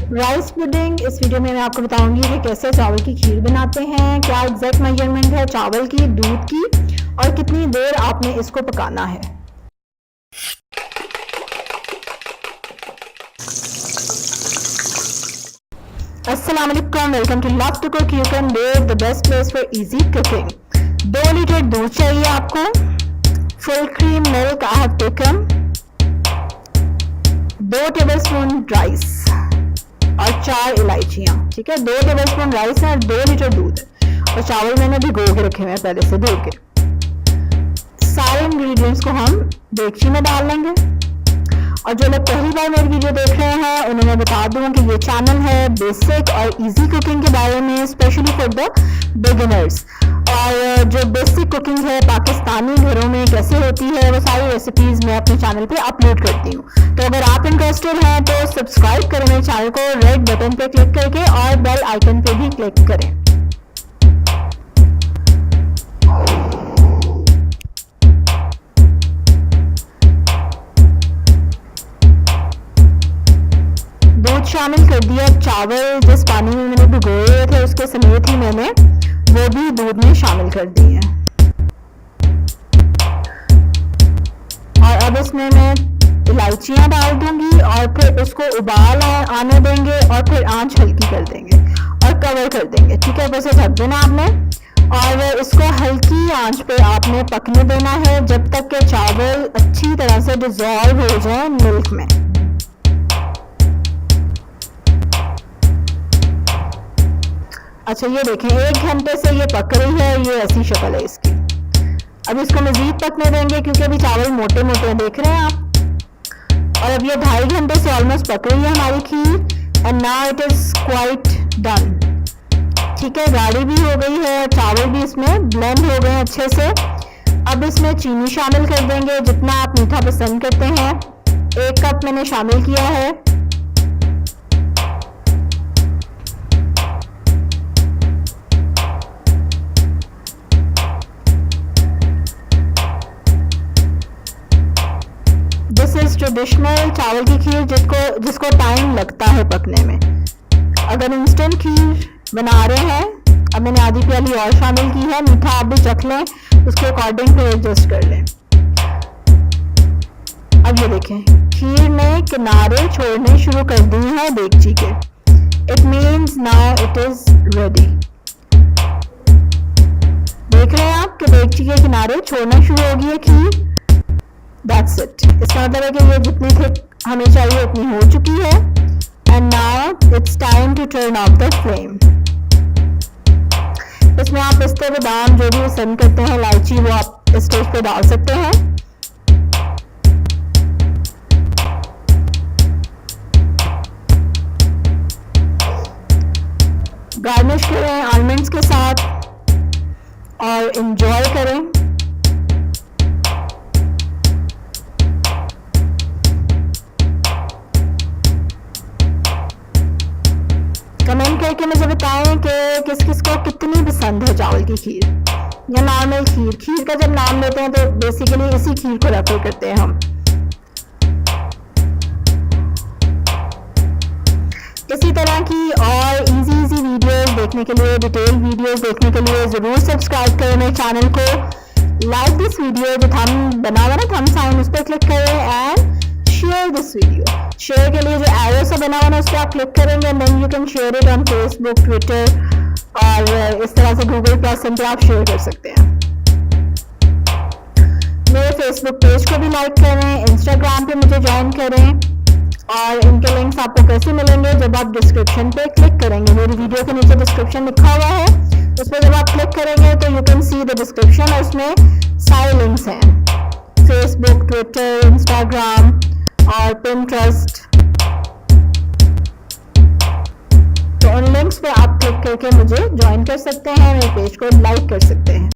Rice pudding. इस video में मैं आपको बताऊंगी कि कैसे चावल की खीर बनाते हैं, क्या एग्जैक्ट मेजरमेंट है चावल की, दूध की, और कितनी देर आपने इसको पकाना है। अस्सलाम वालेकुम, welcome to Love to Cook. You can make the best place for easy cooking. 2 litre दूध चाहिए आपको, full cream milk I have taken, 2 tablespoon rice और 4 इलायचियाँ। ठीक है, 2 टेबलस्पून राइस है और 2 लीटर दूध है, और चावल मैंने भिगो के रखे हुए हैं पहले से धो के। सारे इंग्रेडिएंट्स को हम देगची में डाल लेंगे। और जो लोग पहली बार मेरी वीडियो देख रहे हैं उन्हें मैं बता दूं कि ये चैनल है बेसिक और इजी कुकिंग के बारे में, स्पेशली फॉर द बिगिनर्स। और जो बेसिक कुकिंग है पाकिस्तानी घरों में कैसे होती है वो सारी रेसिपीज मैं अपने चैनल पे अपलोड करती हूँ। तो अगर आप इंटरेस्टेड हैं तो सब्सक्राइब करें मेरे चैनल को रेड बटन पे क्लिक करके, और बेल आइकन पे भी क्लिक करें। शामिल कर दिया, चावल जिस पानी में मैंने भिगोए हुए थे उसके समेत ही मैंने वो भी दूध में शामिल कर दिए हैं। और अब इसमें मैं इलायचियां डाल दूंगी और फिर उसको उबाल आने देंगे और फिर आंच हल्की कर देंगे और कवर कर देंगे। ठीक है, बस ढक देना आपने और इसको हल्की आंच पे आपने पकने देना है जब तक के चावल अच्छी तरह से डिजॉल्व हो जाए मिल्क में। अच्छा, ये देखें 1 घंटे से ये पक रही है, ये ऐसी शक्ल है इसकी। अब इसको मजीद पकने देंगे क्योंकि अभी चावल मोटे मोटे देख रहे हैं आप। और अब ये 2.5 घंटे से ऑलमोस्ट पक रही है हमारी kheer, and now it is quite done. ठीक है, गाढ़ी भी हो गई है, चावल भी इसमें ब्लेंड हो गए हैं अच्छे से। अब इसमें चीनी शामिल कर देंगे जितना आप मीठा पसंद करते हैं। 1 कप मैंने शामिल किया है। दिस इज ट्रेडिशनल चावल की खीर जिसको टाइम लगता है पकने में। अगर इंस्टेंट खीर बना रहे हैं, अब मैंने आधी प्याली और शामिल की है। मीठा आप भी चख लें, उसके अकॉर्डिंग फिर एडजस्ट कर लें। अब ये देखें, खीर ने किनारे छोड़ने शुरू कर दी है देगची के। It means now it is ready. देख रहे हैं आप कि देगची के किनारे छोड़ना शुरू हो गई है खीर। That's it. इसका मतलब है कि ये जितनी थिक हमें चाहिए उतनी हो चुकी है। And now it's time to turn off the flame. इसमें आप पिस्ते, बादाम जो भी पसंद करते हैं, इलायची, वो आप इस स्टेज पे डाल सकते हैं। गार्निश करें आलमंड्स के साथ और एंजॉय करें। कमेंट करके मुझे बताएं कि किस किस को कितनी पसंद है चावल की खीर या नॉर्मल खीर। खीर का जब नाम लेते हैं तो बेसिकली इसी खीर को रेफर करते हैं हम। इसी तरह की और इजी वीडियोस देखने के लिए, डिटेल वीडियोस देखने के लिए ज़रूर सब्सक्राइब करें मेरे चैनल को। लाइक दिस वीडियो, जो थंब बना हुआ ना थंब साइन, उस पर क्लिक करें and share this video. Share के लिए जो एरो से बना हुआ है उस पर आप क्लिक करेंगे, then you can share it on Facebook, Twitter, और इस तरह से गूगल प्लस पे आप शेयर कर सकते हैं। मेरे फेसबुक पेज को भी लाइक करें, इंस्टाग्राम पे मुझे ज्वाइन करें, और इनके लिंक्स आपको कैसे मिलेंगे जब आप डिस्क्रिप्शन पे क्लिक करेंगे। मेरी वीडियो के नीचे डिस्क्रिप्शन लिखा हुआ है, उस पर जब आप क्लिक करेंगे तो you can see the description, और उसमें सारे लिंक्स हैं, फेसबुक, ट्विटर, इंस्टाग्राम और पिंटरेस्ट। तो उन लिंक्स पे आप क्लिक करके मुझे ज्वाइन कर सकते हैं, मेरे पेज को लाइक कर सकते हैं।